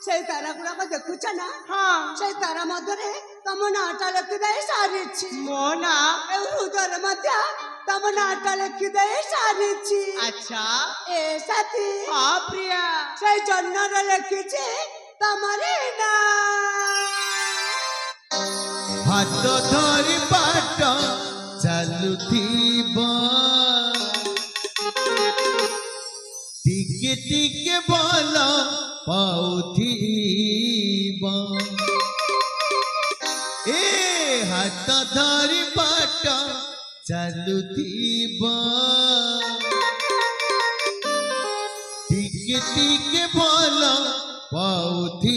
से तारा गुड़ाक देखुच ना हाँ से तारा मध्य तुम नाटा लिखिदे सारी मो ना हृदय मध्य तुम नाटा लिखिदे सारी अच्छा ए साथी हाँ प्रिया से जन्म लिखी तमरे ना हाथ धरी बाट चलुथिबा टिके टिके बोल पाउथिबा ए हाथ धरी बाट चलुथिबा टिके टिके बोल पाउथिबा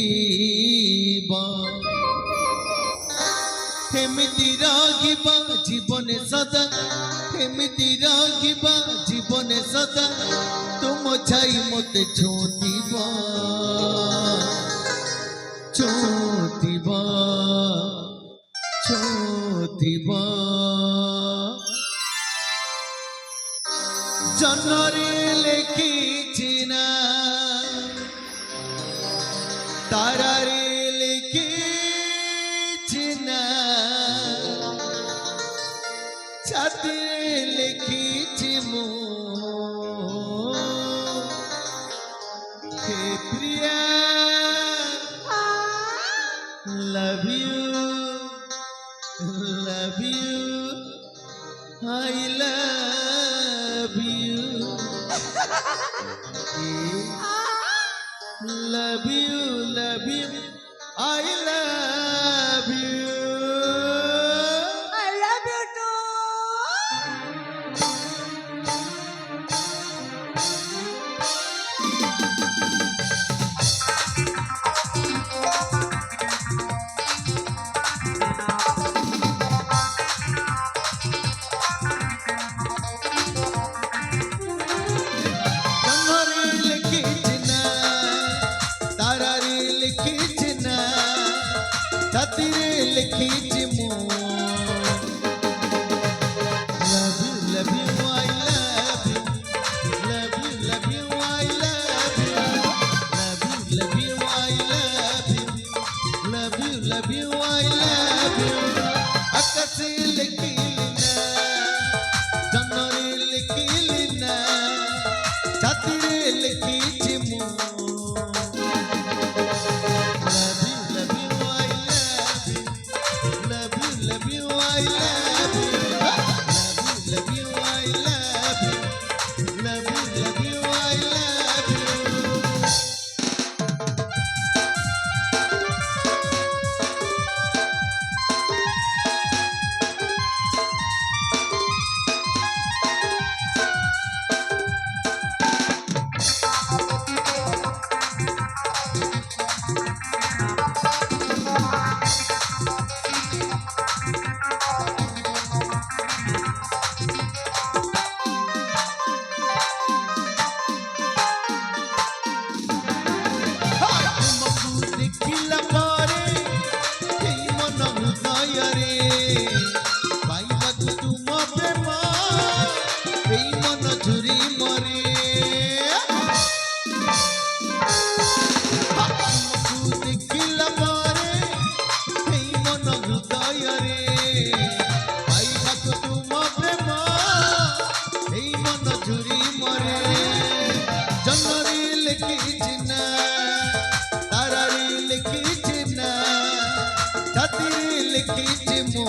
हेमिति रागिबा जीवन सदा हेमिति रागिबा जीवन सदा तुम छाई मते छोटिबा छोटिबा छोटिबा जनरे लिखिछि ना तारारे लिखिछि ना छातीरे लिखिछि मो हे प्रिया love you I love you love you I love you छातीरे लिखिछि मो love you I love you love you I love you love you I love you love you I love you आकाशे लिखिलिना genre लिखिलिना छातीरे लिखिछि मो छातीरे लिखिछि मो